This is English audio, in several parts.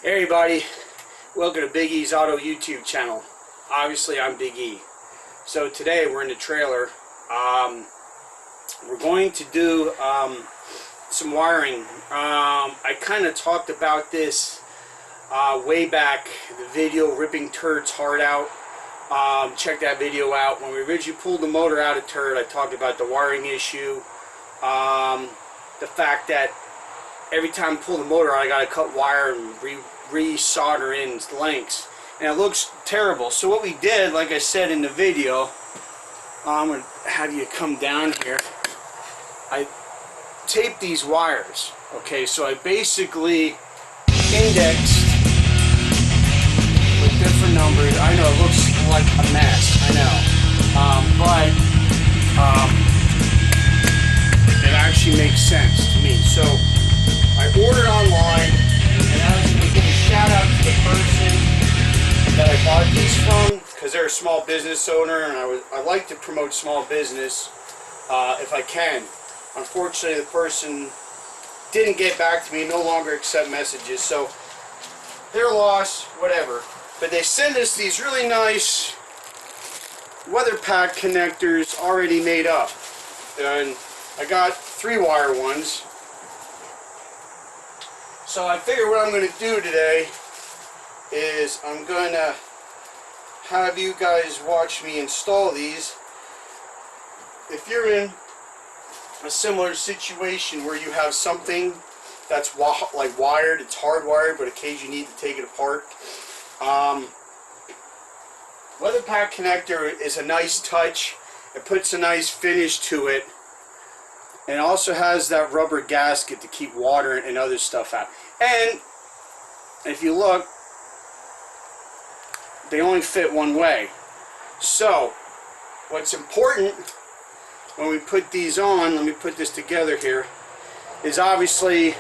Hey everybody, welcome to Big E's Auto YouTube channel. Obviously I'm Big E. So today we're in the trailer. We're going to do some wiring. I kind of talked about this way back, the video ripping Turd's heart out. Check that video out. When we originally pulled the motor out of Turd, I talked about the wiring issue. The fact that every time I pull the motor out, I gotta cut wire and re-solder in lengths, and it looks terrible. So what we did, like I said in the video, I'm gonna have you come down here. I taped these wires. Okay, so I basically indexed with different numbers. I know it looks like a mess, I know, but it actually makes sense to me. So I ordered online, and I was going to give a shout out to the person that I bought these from, because they're a small business owner, and I like to promote small business if I can. Unfortunately, the person didn't get back to me, no longer accept messages, so their loss, whatever. But they send us these really nice weatherpak connectors already made up, and I got 3-wire ones. So I figure what I'm going to do today is I'm going to have you guys watch me install these. If you're in a similar situation where you have something that's like wired, it's hardwired, but occasionally you need to take it apart. Weatherpak connector is a nice touch. It puts a nice finish to it. And it also has that rubber gasket to keep water and other stuff out. And if you look, they only fit one way. So what's important when we put these on, let me put this together here, is obviously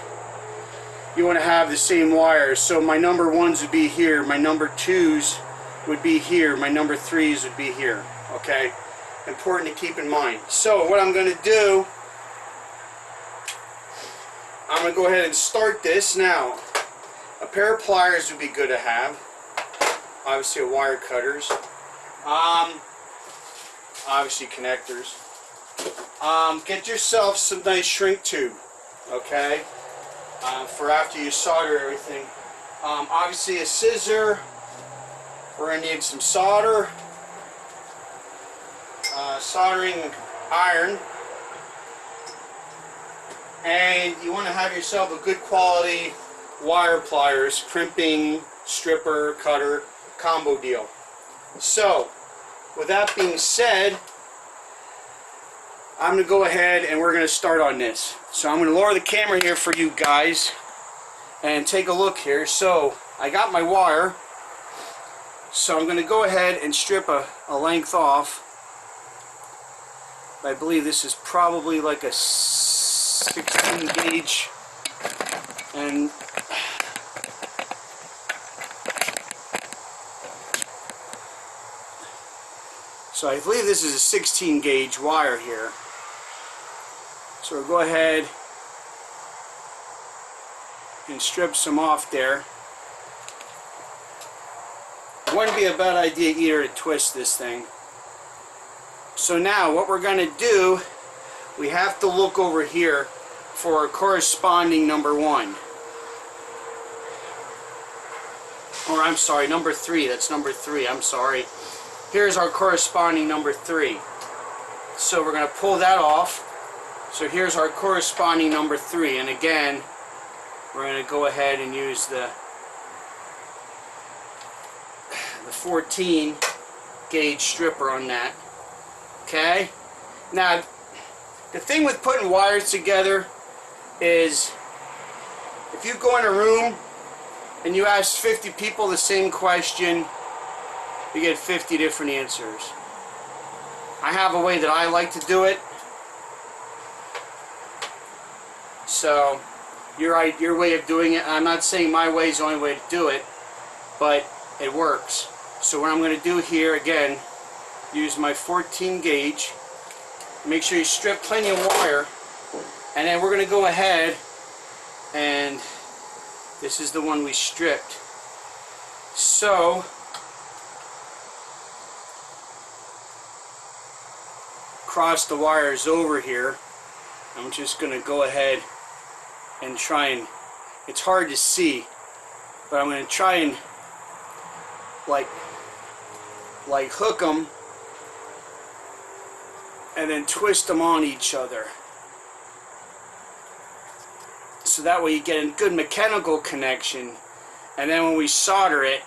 you want to have the same wires. So my number 1s would be here, my number 2s would be here, my number 3s would be here. Okay? Important to keep in mind. So what I'm going to do, I'm going to go ahead and start this now. A pair of pliers would be good to have. Obviously, wire cutters. Obviously, connectors. Get yourself some nice shrink tube, okay? For after you solder everything. Obviously, a scissor. We're going to need some solder. Soldering iron. And you want to have yourself a good quality wire pliers, crimping, stripper, cutter, combo deal. So, with that being said, I'm going to go ahead and we're going to start on this. So I'm going to lower the camera here for you guys and take a look here. So, I got my wire. So I'm going to go ahead and strip a length off. I believe this is probably like a 16 gauge, and so I believe this is a 16 gauge wire here. So we'll go ahead and strip some off there. It wouldn't be a bad idea either to twist this thing. So now what we're going to do, we have to look over here for our corresponding number 1. Or I'm sorry, number 3. That's number 3. I'm sorry. Here's our corresponding number 3. So we're going to pull that off. So here's our corresponding number 3. And again, we're going to go ahead and use the 14 gauge stripper on that. Okay? Now, the thing with putting wires together is if you go in a room and you ask 50 people the same question, you get 50 different answers. I have a way that I like to do it. So, your way of doing it, I'm not saying my way is the only way to do it, but it works. So what I'm going to do here, again, use my 14 gauge. Make sure you strip plenty of wire, and then we're going to go ahead and This is the one we stripped. So cross the wires over here. I'm just going to go ahead and try and, it's hard to see, but I'm going to try and like hook them and then twist them on each other. So that way you get a good mechanical connection, and then when we solder it,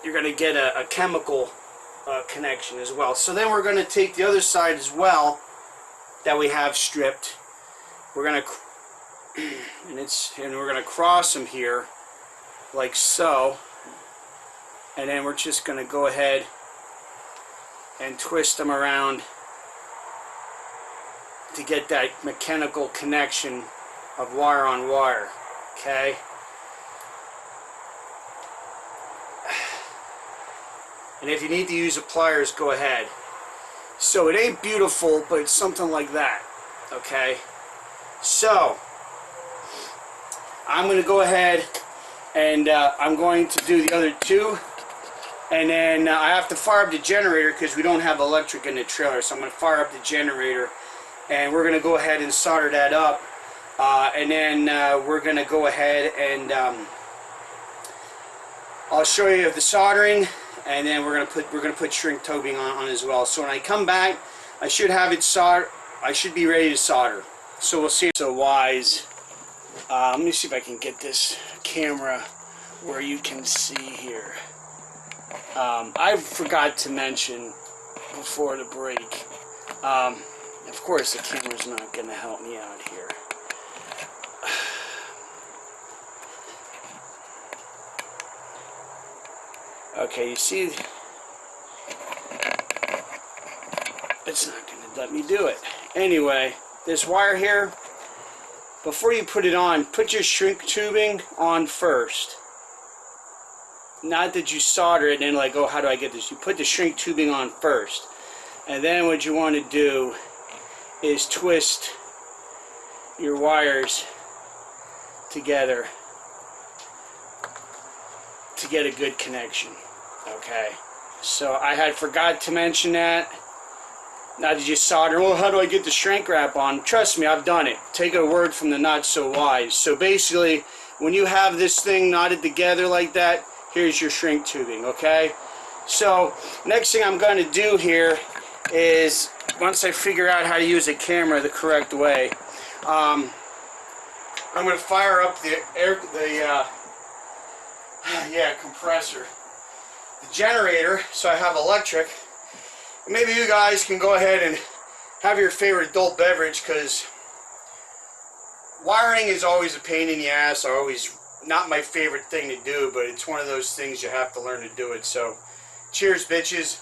you're going to get a chemical connection as well. So then we're going to take the other side as well that we have stripped. We're going to and we're going to cross them here like so, and then we're just going to go ahead and twist them around to get that mechanical connection of wire on wire. Okay? And if you need to use the pliers, go ahead. So it ain't beautiful, but it's something like that. Okay? So I'm going to go ahead and I'm going to do the other two. And then I have to fire up the generator because we don't have electric in the trailer. So I'm going to fire up the generator. And we're going to go ahead and solder that up. And then we're going to go ahead and I'll show you the soldering. And then we're going to put shrink tubing on as well. So when I come back, I should have it soldered. I should be ready to solder. So we'll see. So wise. Let me see if I can get this camera where you can see here. I forgot to mention before the break. Of course, the camera's not going to help me out here. Okay, you see, it's not going to let me do it. Anyway, this wire here, before you put it on, put your shrink tubing on first. Not that you solder it and then like, oh, how do I get this? You put the shrink tubing on first. And then what you want to do is twist your wires together to get a good connection. Okay, so I had forgot to mention that. Now that you solder, well, how do I get the shrink wrap on? Trust me, I've done it. Take a word from the not so wise. So basically, when you have this thing knotted together like that, here's your shrink tubing, okay? So next thing I'm going to do here is, once I figure out how to use a camera the correct way, I'm going to fire up the compressor, the generator, so I have electric. And maybe you guys can go ahead and have your favorite adult beverage, because wiring is always a pain in the ass. Always not my favorite thing to do, but it's one of those things you have to learn to do it. So cheers, bitches.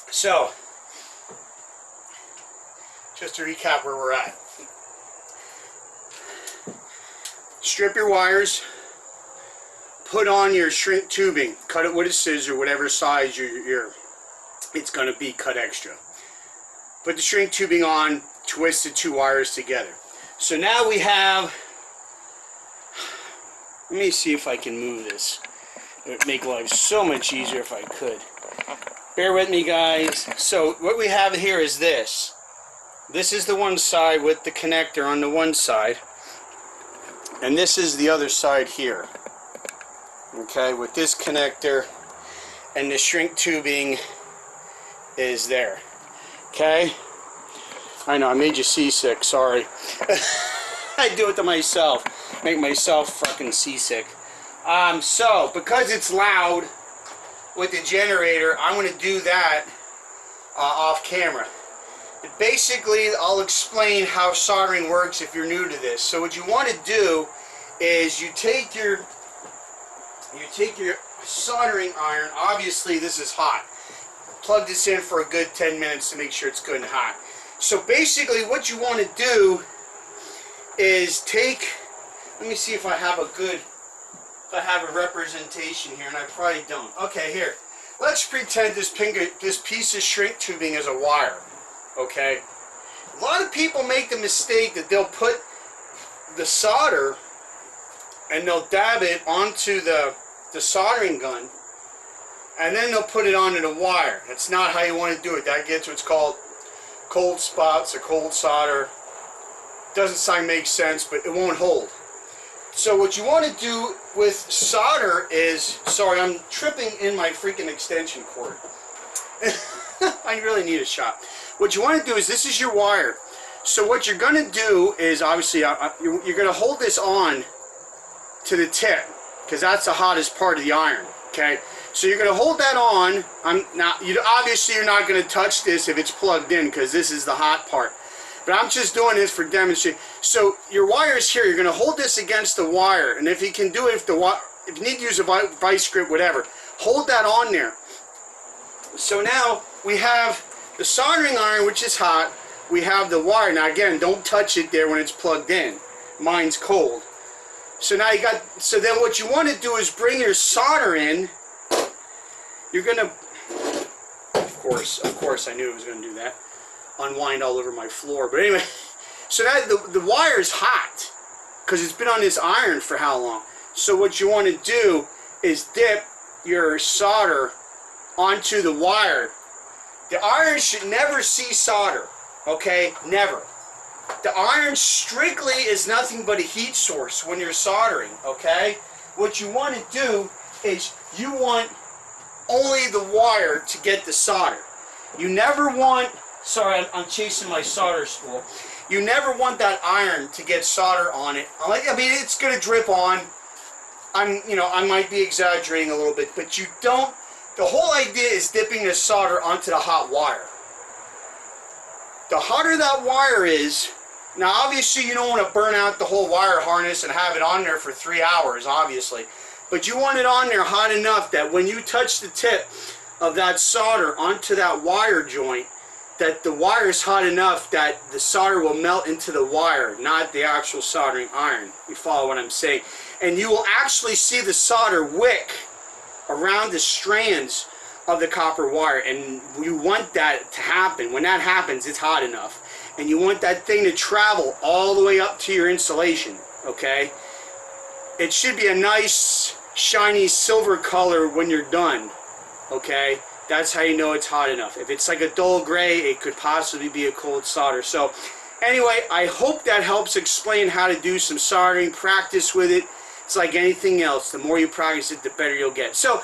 So, just to recap where we're at. Strip your wires, put on your shrink tubing, cut it with a scissor, whatever size it's going to be, cut extra. Put the shrink tubing on, twist the two wires together. So now we have, let me see if I can move this. It would make life so much easier if I could. Bear with me, guys. So what we have here is this. This is the one side with the connector on the one side. And this is the other side here. Okay, with this connector and the shrink tubing is there. Okay? I know, I made you seasick, sorry. I do it to myself. Make myself fucking seasick. So, because it's loud with the generator, I'm going to do that off camera. But basically, I'll explain how soldering works if you're new to this. So what you want to do is you take your soldering iron. Obviously, this is hot. Plug this in for a good 10 minutes to make sure it's good and hot. So basically, what you want to do is take, let me see if I have a representation here, and I probably don't. Okay, here. Let's pretend this piece of shrink tubing is a wire. Okay? A lot of people make the mistake that they'll put the solder and they'll dab it onto the soldering gun, and then they'll put it onto the wire. That's not how you want to do it. That gets what's called cold spots or cold solder. Doesn't make sense, but it won't hold. So what you want to do with solder is, sorry, I'm tripping in my freaking extension cord. I really need a shot. What you want to do is, this is your wire. So what you're going to do is, obviously, you're going to hold this on to the tip, because that's the hottest part of the iron. Okay, so you're going to hold that on. Obviously you're not going to touch this if it's plugged in, because this is the hot part. But I'm just doing this for demonstration. So your wire is here. You're going to hold this against the wire, and if you can do it, if you need to use a vice grip, whatever, hold that on there. So now we have the soldering iron, which is hot. We have the wire. Now again, don't touch it there when it's plugged in. Mine's cold. So now you got. So then what you want to do is bring your solder in. You're going to, of course, I knew it was going to do that. Unwind all over my floor. But anyway, so now the wire is hot because it's been on this iron for how long? So what you want to do is dip your solder onto the wire. The iron should never see solder, okay? Never. The iron strictly is nothing but a heat source when you're soldering, okay? What you want to do is you want only the wire to get the solder. You never want, sorry, I'm chasing my solder spool. You never want that iron to get solder on it. I mean, it's going to drip on. I might be exaggerating a little bit, but you don't. The whole idea is dipping the solder onto the hot wire. The hotter that wire is, now obviously you don't want to burn out the whole wire harness and have it on there for 3 hours, obviously. But you want it on there hot enough that when you touch the tip of that solder onto that wire joint, that the wire is hot enough that the solder will melt into the wire, not the actual soldering iron. You follow what I'm saying? And you will actually see the solder wick around the strands of the copper wire, and you want that to happen. When that happens, it's hot enough, and you want that thing to travel all the way up to your insulation, okay? It should be a nice shiny silver color when you're done, okay? That's how you know it's hot enough. If it's like a dull gray, it could possibly be a cold solder. So anyway, I hope that helps explain how to do some soldering. Practice with it. It's like anything else. The more you practice it, the better you'll get. So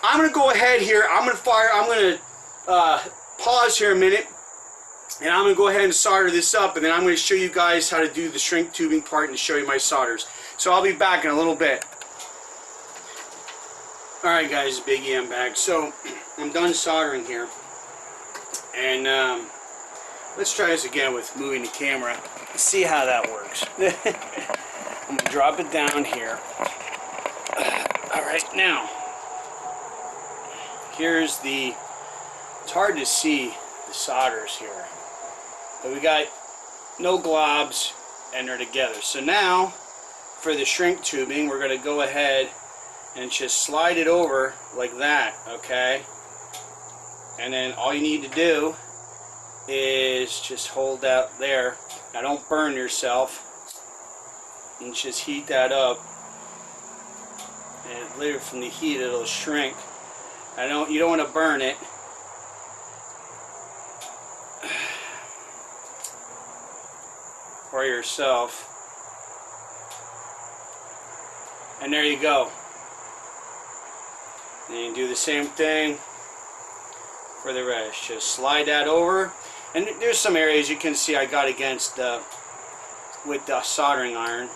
I'm going to go ahead here. I'm going to pause here a minute, and I'm going to go ahead and solder this up, and then I'm going to show you guys how to do the shrink tubing part and show you my solders. So I'll be back in a little bit. Alright guys, Big E, I'm back. So I'm done soldering here, and let's try this again with moving the camera. Let's see how that works. I'm going to drop it down here. Alright, now here's the, it's hard to see the solders here, but we got no globs and they're together. So now for the shrink tubing, we're going to go ahead and just slide it over like that, okay? And then all you need to do is just hold that there. Now don't burn yourself, and just heat that up, and later from the heat it'll shrink. You don't want to burn it. Or yourself. And there you go. And you do the same thing for the rest. Just slide that over. And there's some areas you can see I got against with the soldering iron.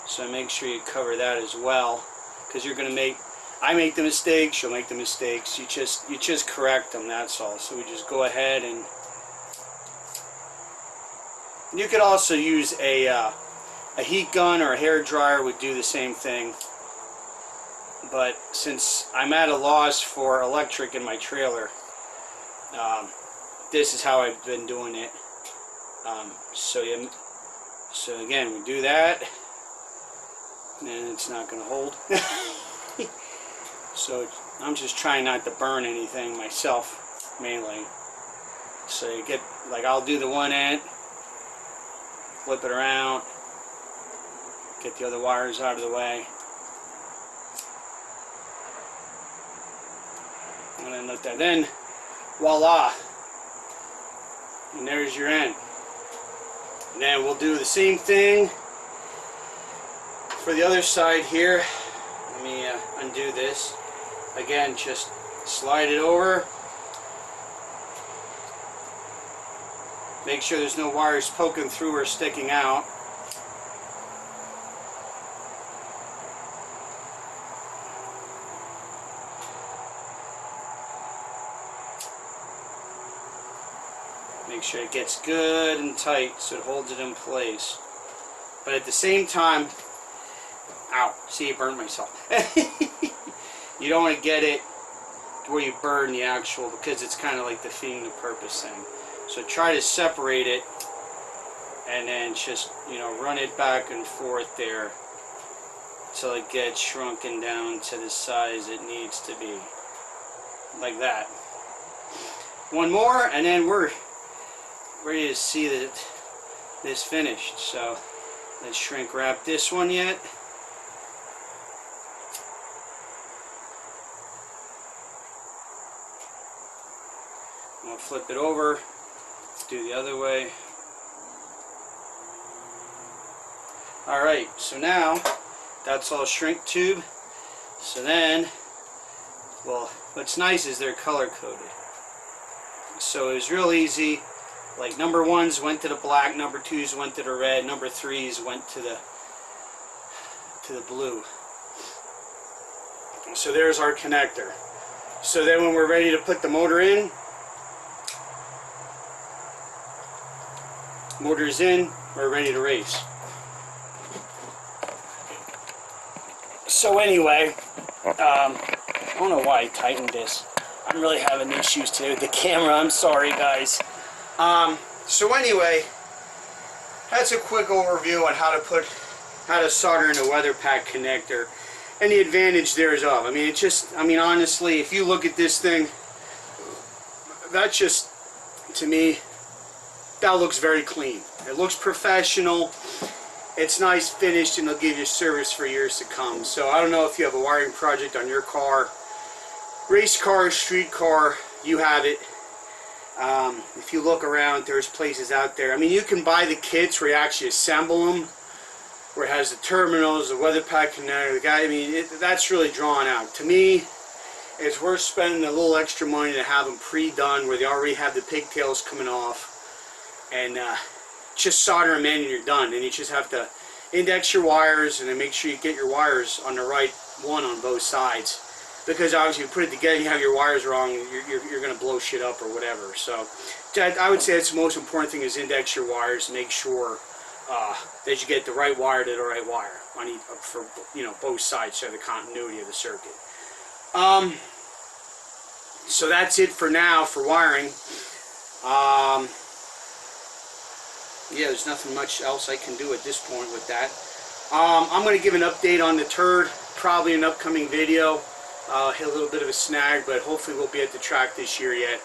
So make sure you cover that as well. Because you're going to make, I make the mistakes, you'll make the mistakes. You just correct them, that's all. So we just go ahead, and you could also use a heat gun or a hair dryer would do the same thing. But since I'm at a loss for electric in my trailer, this is how I've been doing it. So again, we do that, and it's not going to hold. So I'm just trying not to burn anything myself, mainly. So you get, like, I'll do the one end, flip it around, get the other wires out of the way, and then let that in. Voila, and there's your end. And then we'll do the same thing for the other side here. Let me undo this. Again, just slide it over. Make sure there's no wires poking through or sticking out. Make sure it gets good and tight so it holds it in place. But at the same time, ow, see, I burned myself. You don't want to get it to where you burn the actual, because it's kind of like defeating the purpose thing. So try to separate it and then just, you know, run it back and forth there until it gets shrunken down to the size it needs to be. Like that. One more and then we're ready to see that this finished. So let's shrink wrap this one yet. I'm going to flip it over, do the other way. Alright, so now that's all shrink tube. So then, well, what's nice is they're color coded. So it was real easy. Like number 1s went to the black, number 2s went to the red, number 3s went to the blue. So there's our connector. So then when we're ready to put the motor in, motor's in, we're ready to race. So anyway, I don't know why I tightened this. I'm really having issues today with the camera. I'm sorry, guys. So anyway, that's a quick overview on how to solder in a weatherpak connector and the advantage thereof. I mean, it just, I mean, honestly, if you look at this thing, that just, to me, that looks very clean. It looks professional. It's nice finished, and it'll give you service for years to come. So I don't know if you have a wiring project on your car, race car, street car, you have it. If you look around, there's places out there. I mean, you can buy the kits where you actually assemble them, where it has the terminals, the weatherpak connector, the guy. I mean, that's really drawn out. To me, it's worth spending a little extra money to have them pre-done, where they already have the pigtails coming off, and just solder them in and you're done. And you just have to index your wires and then make sure you get your wires on the right one on both sides. Because obviously, if you put it together and you have your wires wrong, you're going to blow shit up or whatever. So I would say that's the most important thing, is index your wires. Make sure that you get the right wire to the right wire on each, for, you know, both sides, so the continuity of the circuit. So that's it for now for wiring. Yeah, there's nothing much else I can do at this point with that. I'm going to give an update on the Turd, probably in an upcoming video. Hit a little bit of a snag, but hopefully we'll be at the track this year yet.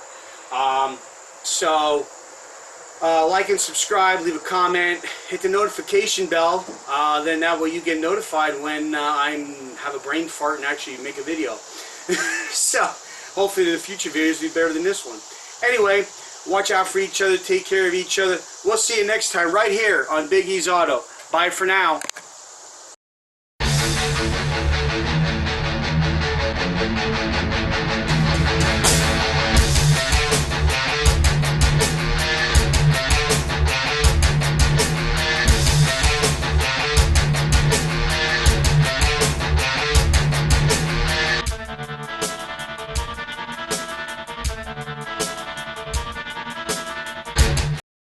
Like and subscribe, leave a comment, hit the notification bell, then that way you get notified when I have a brain fart and actually make a video. So hopefully the future videos will be better than this one. Anyway, watch out for each other, take care of each other. We'll see you next time right here on Big E's Auto. Bye for now. Thank you.